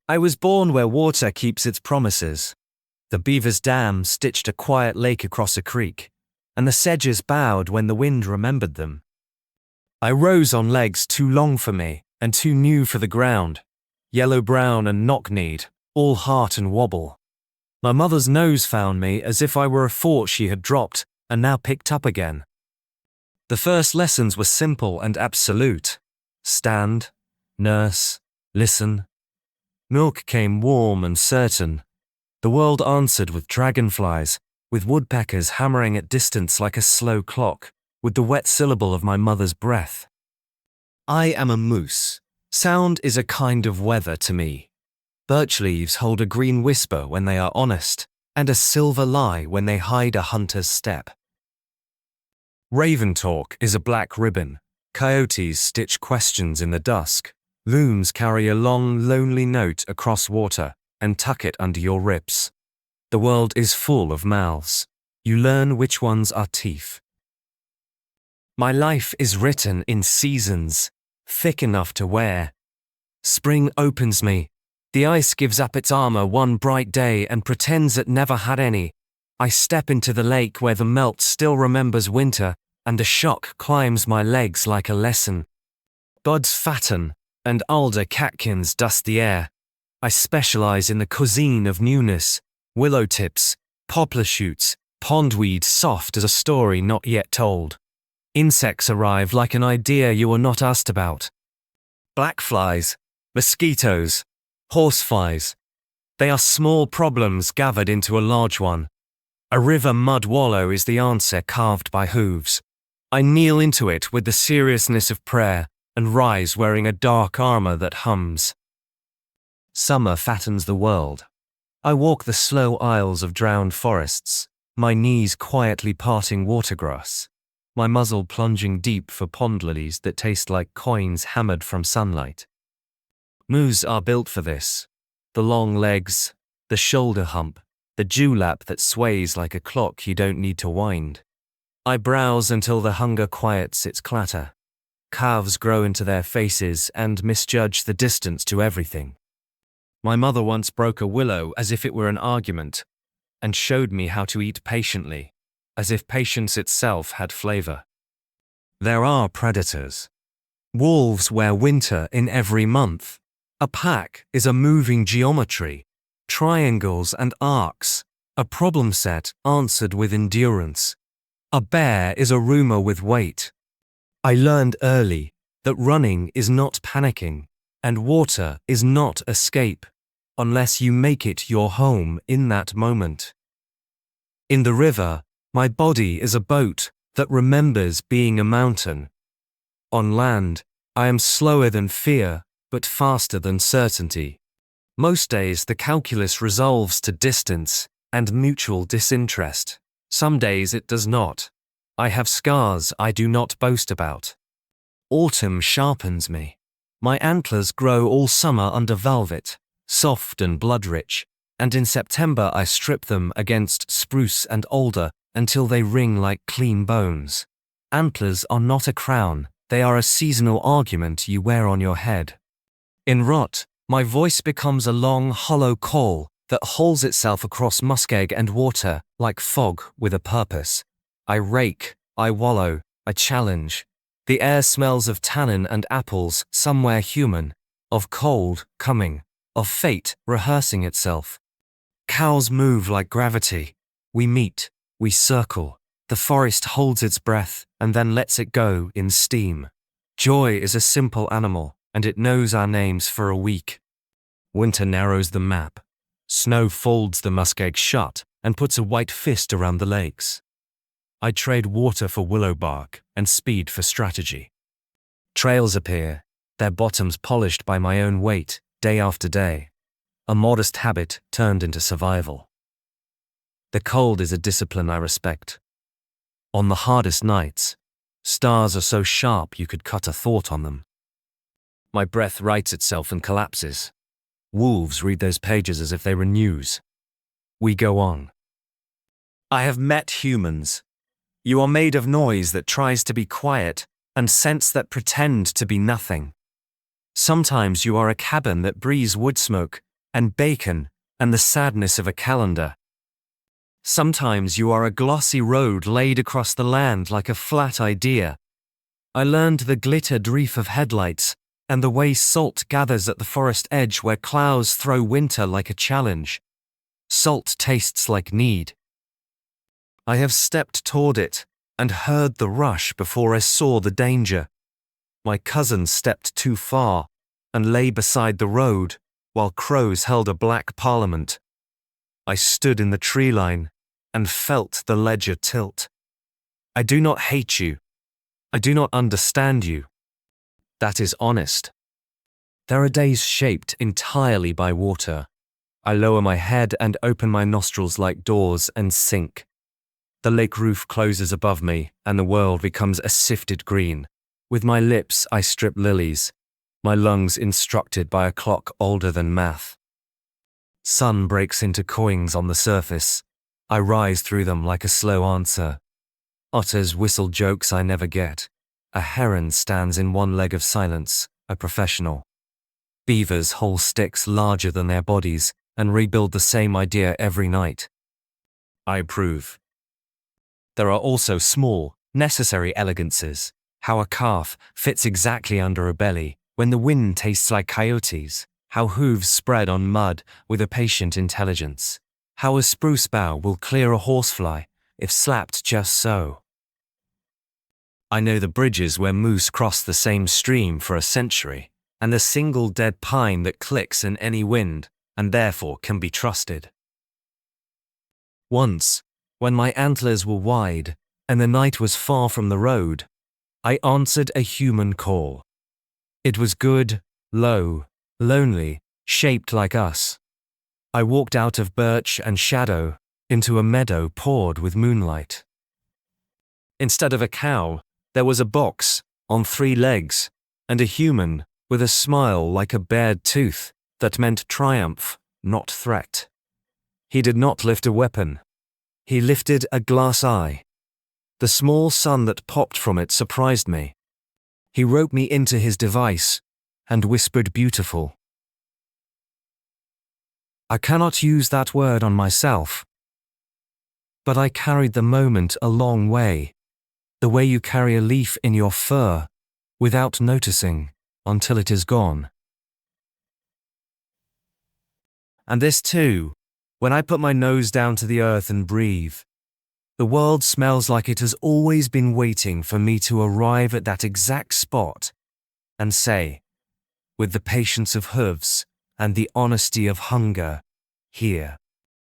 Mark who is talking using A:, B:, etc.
A: I was born where water keeps its promises. The beaver's dam stitched a quiet lake across a creek, and the sedges bowed when the wind remembered them. I rose on legs too long for me and too new for the ground, yellow-brown and knock-kneed, all heart and wobble. My mother's nose found me as if I were a fort she had dropped and now picked up again. The first lessons were simple and absolute. Stand, nurse, listen. Milk came warm and certain. The world answered with dragonflies, with woodpeckers hammering at distance like a slow clock, with the wet syllable of my mother's breath. I am a moose. Sound is a kind of weather to me. Birch leaves hold a green whisper when they are honest, and a silver lie when they hide a hunter's step. Raven talk is a black ribbon. Coyotes stitch questions in the dusk. Loons carry a long, lonely note across water and tuck it under your ribs. The world is full of mouths. You learn which ones are teeth. My life is written in seasons, thick enough to wear. Spring opens me. The ice gives up its armor one bright day and pretends it never had any. I step into the lake where the melt still remembers winter, and a shock climbs my legs like a lesson. Buds fatten, and alder catkins dust the air. I specialize in the cuisine of newness, willow tips, poplar shoots, pondweed soft as a story not yet told. Insects arrive like an idea you were not asked about. Black flies, mosquitoes, horseflies. They are small problems gathered into a large one. A river mud wallow is the answer carved by hooves. I kneel into it with the seriousness of prayer and rise wearing a dark armor that hums. Summer fattens the world. I walk the slow aisles of drowned forests, my knees quietly parting watergrass, my muzzle plunging deep for pond lilies that taste like coins hammered from sunlight. Moose are built for this. The long legs, the shoulder hump, the dewlap that sways like a clock you don't need to wind. I browse until the hunger quiets its clatter. Calves grow into their faces and misjudge the distance to everything. My mother once broke a willow as if it were an argument, and showed me how to eat patiently, as if patience itself had flavor. There are predators. Wolves wear winter in every month. A pack is a moving geometry, triangles and arcs, a problem set answered with endurance. A bear is a rumor with weight. I learned early that running is not panicking, and water is not escape, unless you make it your home in that moment. In the river, my body is a boat that remembers being a mountain. On land, I am slower than fear, but faster than certainty. Most days the calculus resolves to distance and mutual disinterest. Some days it does not. I have scars I do not boast about. Autumn sharpens me. My antlers grow all summer under velvet, soft and blood-rich, and in September I strip them against spruce and alder until they ring like clean bones. Antlers are not a crown, they are a seasonal argument you wear on your head. In rot, my voice becomes a long, hollow call that holes itself across muskeg and water like fog with a purpose. I rake, I wallow, I challenge. The air smells of tannin and apples somewhere human, of cold coming, of fate rehearsing itself. Cows move like gravity. We meet, we circle. The forest holds its breath and then lets it go in steam. Joy is a simple animal, and it knows our names for a week. Winter narrows the map. Snow folds the muskeg shut and puts a white fist around the lakes. I trade water for willow bark and speed for strategy. Trails appear, their bottoms polished by my own weight, day after day. A modest habit turned into survival. The cold is a discipline I respect. On the hardest nights, stars are so sharp you could cut a thought on them. My breath rights itself and collapses. Wolves read those pages as if they were news. We go on. I have met humans. You are made of noise that tries to be quiet and scents that pretend to be nothing. Sometimes you are a cabin that breathes wood smoke, and bacon, and the sadness of a calendar. Sometimes you are a glossy road laid across the land like a flat idea. I learned the glittered reef of headlights, and the way salt gathers at the forest edge where clouds throw winter like a challenge. Salt tastes like need. I have stepped toward it, and heard the rush before I saw the danger. My cousin stepped too far, and lay beside the road, while crows held a black parliament. I stood in the tree line, and felt the ledger tilt. I do not hate you. I do not understand you. That is honest. There are days shaped entirely by water. I lower my head and open my nostrils like doors and sink. The lake roof closes above me, and the world becomes a sifted green. With my lips I strip lilies, my lungs instructed by a clock older than math. Sun breaks into coins on the surface. I rise through them like a slow answer. Otters whistle jokes I never get. A heron stands in one leg of silence, a professional. Beavers haul sticks larger than their bodies and rebuild the same idea every night. I approve. There are also small, necessary elegances. How a calf fits exactly under a belly when the wind tastes like coyotes. How hooves spread on mud with a patient intelligence. How a spruce bough will clear a horsefly if slapped just so. I know the bridges where moose cross the same stream for a century, and the single dead pine that clicks in any wind, and therefore can be trusted. Once, when my antlers were wide, and the night was far from the road, I answered a human call. It was good, low, lonely, shaped like us. I walked out of birch and shadow into a meadow poured with moonlight. Instead of a cow, there was a box on 3 legs, and a human with a smile like a bared tooth that meant triumph, not threat. He did not lift a weapon. He lifted a glass eye. The small sun that popped from it surprised me. He wrote me into his device and whispered beautiful. I cannot use that word on myself, but I carried the moment a long way, the way you carry a leaf in your fur, without noticing until it is gone. And this too, when I put my nose down to the earth and breathe, the world smells like it has always been waiting for me to arrive at that exact spot and say, with the patience of hooves and the honesty of hunger, here.